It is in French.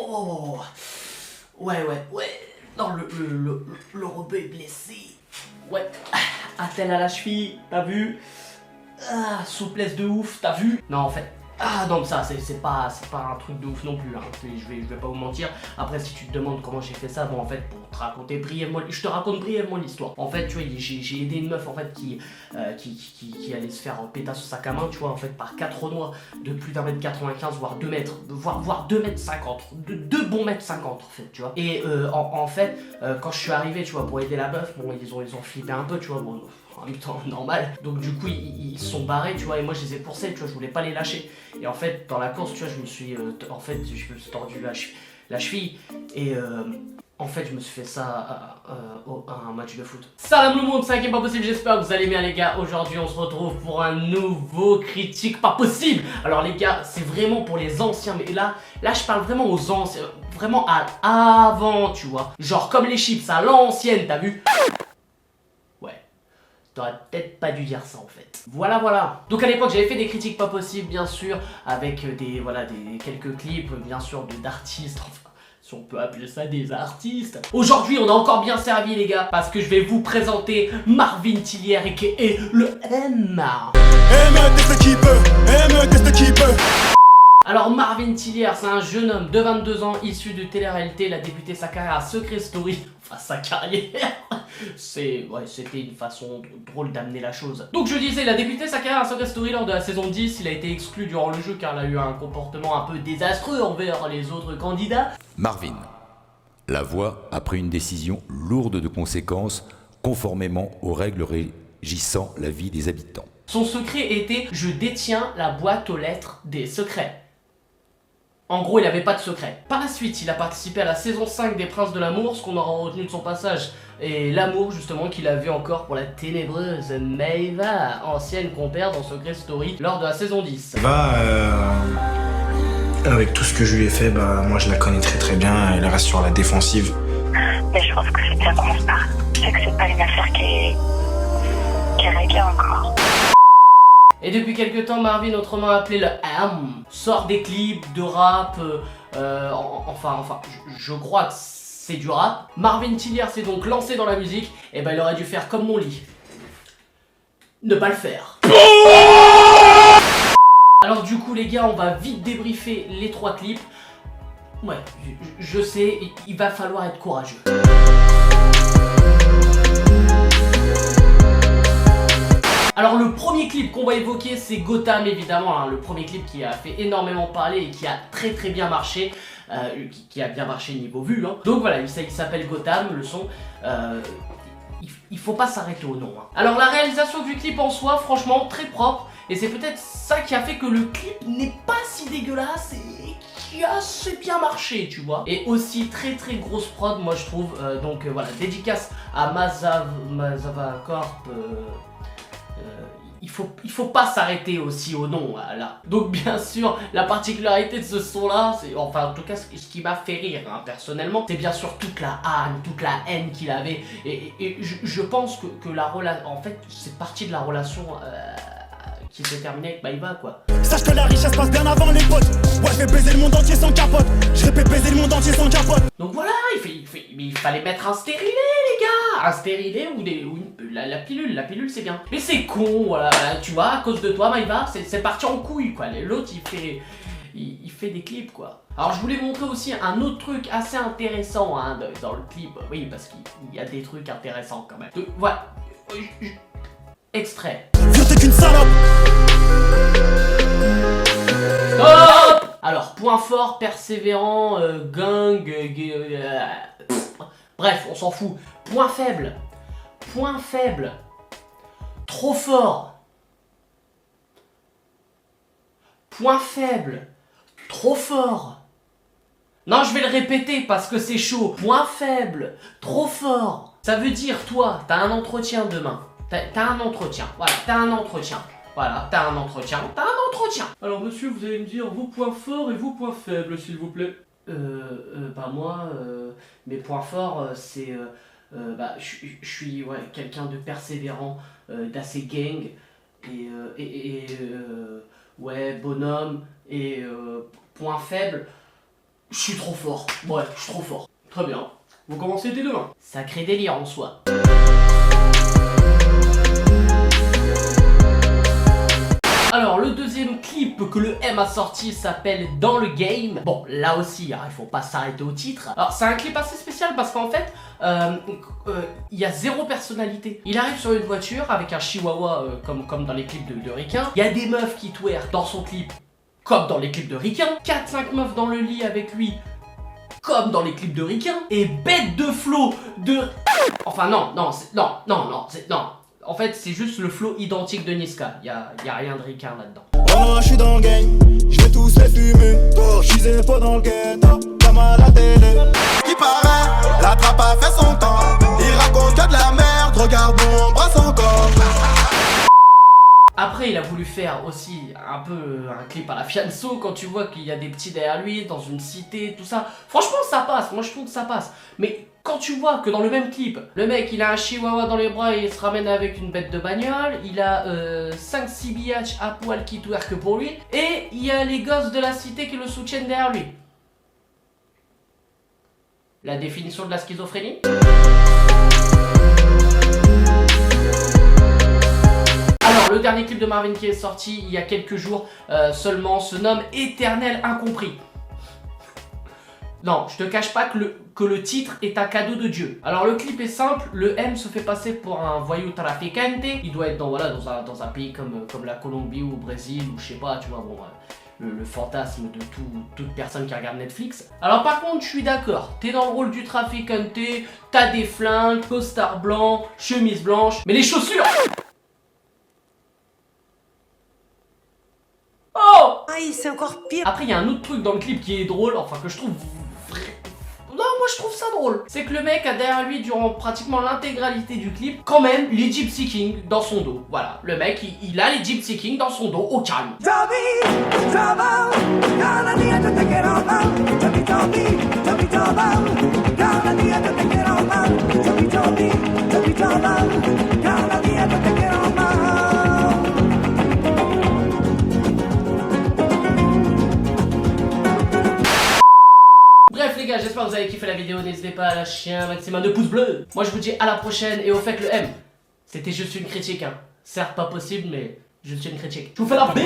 Oh. Ouais. Non, le rebeu est blessé. Ouais. Attelle à la cheville, t'as vu? Ah, souplesse de ouf, t'as vu? Non, en fait. Ah non, mais ça, c'est pas un truc de ouf non plus, hein. Je vais pas vous mentir. Après, si tu te demandes comment j'ai fait ça, bon, en fait, pour te raconter brièvement, je te raconte brièvement l'histoire. En fait, tu vois, j'ai aidé une meuf, en fait, qui allait se faire pétasse au sac à main, tu vois, en fait, par 4 Renois de plus d'1m95, voire 2 mètres, voire 2m50, 2 bons mètres 50, en fait, tu vois. Et en fait, quand je suis arrivé, tu vois, pour aider la meuf, bon, ils ont flippé un peu, tu vois, bon, en même temps normal, donc du coup ils se sont barrés, tu vois, et moi je les ai poussés, tu vois, je voulais pas les lâcher, et en fait dans la course, tu vois, je me suis tordu la cheville, et en fait je me suis fait ça à un match de foot. Salam le monde, c'est Pas Possible, j'espère que vous allez bien les gars. Aujourd'hui on se retrouve pour un nouveau critique pas possible. Alors les gars, c'est vraiment pour les anciens, mais là je parle vraiment aux anciens, vraiment à avant, tu vois, genre comme les chips à l'ancienne, t'as vu? T'aurais peut-être pas dû dire ça en fait. Voilà. Donc à l'époque j'avais fait des critiques pas possibles bien sûr, avec quelques clips bien sûr d'artistes, enfin si on peut appeler ça des artistes. Aujourd'hui on a encore bien servi les gars, parce que je vais vous présenter Marvin Tillières et le M. Alors Marvin Tillières, c'est un jeune homme de 22 ans issu de télé-réalité. Il a débuté sa carrière à Secret Story. Enfin sa carrière, c'était une façon drôle d'amener la chose. Donc je disais, il a débuté sa carrière à Secret Story lors de la saison 10. Il a été exclu durant le jeu car il a eu un comportement un peu désastreux envers les autres candidats. Marvin, la voix a pris une décision lourde de conséquences conformément aux règles régissant la vie des habitants. Son secret était « Je détiens la boîte aux lettres des secrets ». En gros, il n'avait pas de secret. Par la suite, il a participé à la saison 5 des Princes de l'amour, ce qu'on aura retenu de son passage, et l'amour justement qu'il avait encore pour la ténébreuse Maeva, ancienne compère dans Secret Story, lors de la saison 10. Avec tout ce que je lui ai fait, moi je la connais très bien, elle reste sur la défensive. Mais je pense que c'est bien qu'on se parle. Je sais que c'est pas une affaire qui est réglée encore. Et depuis quelques temps, Marvin, autrement appelé le M, sort des clips de rap, je crois que c'est du rap. Marvin Tillières s'est donc lancé dans la musique, et il aurait dû faire comme mon lit. Ne pas le faire. Alors du coup les gars, on va vite débriefer les 3 clips. Ouais, je sais, il va falloir être courageux. Alors le premier clip qu'on va évoquer, c'est Gotham évidemment, hein, le premier clip qui a fait énormément parler et qui a très bien marché, qui a bien marché niveau vue, hein. Donc voilà, il s'appelle Gotham, le son, il faut pas s'arrêter au nom, hein. Alors la réalisation du clip en soi, franchement très propre, et c'est peut-être ça qui a fait que le clip n'est pas si dégueulasse et qui a assez bien marché, tu vois. Et aussi très grosse prod, moi je trouve, donc voilà, dédicace à Mazava Corp. Il faut pas s'arrêter aussi au nom là. Donc bien sûr, la particularité de ce son là, c'est, enfin en tout cas ce qui m'a fait rire hein, personnellement, c'est bien sûr toute la haine qu'il avait, et je pense que la relation, en fait c'est partie de la relation qui s'est terminée avec Maeva quoi. Sache que la richesse passe bien avant les potes. Ouais, je vais baiser le monde entier sans capote. Je répète baiser le monde entier sans capote. Donc voilà, il fallait mettre un stérilet les gars. Un stérilet ou la pilule c'est bien. Mais c'est con, voilà, tu vois, à cause de toi Maeva, c'est parti en couille quoi. L'autre il fait des clips quoi. Alors je voulais montrer aussi un autre truc assez intéressant hein, dans le clip. Oui, parce qu'il y a des trucs intéressants quand même. Donc voilà, extrait. T'es qu'une salope. Stop. Alors, point fort, persévérant, gang, bref, on s'en fout. Point faible, trop fort. Point faible, trop fort. Non, je vais le répéter parce que c'est chaud. Point faible, trop fort. Ça veut dire, toi, t'as un entretien demain. T'as un entretien, voilà, t'as un entretien. Alors monsieur, vous allez me dire vos points forts et vos points faibles, s'il vous plaît. Moi, mes points forts, c'est... je suis quelqu'un de persévérant, d'assez gang, et bonhomme, et point faible, Je suis trop fort. Ouais, je suis trop fort. Très bien. Vous commencez dès demain. Sacré délire en soi. Alors, le deuxième clip que le M a sorti s'appelle Dans le Game. Bon, là aussi, il faut pas s'arrêter au titre. Alors, c'est un clip assez spécial parce qu'en fait, il y a zéro personnalité. Il arrive sur une voiture avec un chihuahua comme dans les clips de Ricain. Il y a des meufs qui twerk dans son clip comme dans les clips de Ricain. 4-5 meufs dans le lit avec lui comme dans les clips de Ricain. Et bête de flow de... Enfin non. En fait, c'est juste le flow identique de Niska. Y a rien de Ricain là-dedans. Oh, je suis dans le game, je vais tous les fumer. Je disais pas dans le ghetto, comme à la télé. Il paraît, la trappe a fait son temps. Il raconte que de la merde, regarde mon bras encore. Après, il a voulu faire aussi un peu un clip à la Fianso quand tu vois qu'il y a des petits derrière lui, dans une cité, tout ça. Franchement, ça passe. Moi, je trouve que ça passe. Mais quand tu vois que dans le même clip, le mec, il a un chihuahua dans les bras et il se ramène avec une bête de bagnole, il a 5-6 biatchs à poil qui twerk pour lui, et il y a les gosses de la cité qui le soutiennent derrière lui. La définition de la schizophrénie ? Alors, le dernier clip de Marvin qui est sorti il y a quelques jours seulement se nomme Éternel Incompris. Non, je te cache pas que le titre est un cadeau de Dieu. Alors le clip est simple, le M se fait passer pour un voyou traficante. Il doit être dans un pays comme la Colombie ou le Brésil ou je sais pas, tu vois, bon, le fantasme de toute personne qui regarde Netflix. Alors par contre, je suis d'accord, t'es dans le rôle du traficante, t'as des flingues, costard blanc, chemise blanche, mais les chaussures! Oh! Aïe, c'est encore pire. Après, il y a un autre truc dans le clip qui est drôle, enfin que je trouve... Non, moi je trouve ça drôle. C'est que le mec a derrière lui, durant pratiquement l'intégralité du clip, quand même les Gypsy Kings dans son dos. Voilà, le mec, il a les Gypsy Kings dans son dos, au calme. Bref les gars, j'espère que vous avez kiffé la vidéo, n'hésitez pas à lâcher un maximum de pouces bleus. Moi je vous dis à la prochaine et au fait le M, c'était juste une critique hein. Certes pas possible mais juste une critique. Je vous fais la bise.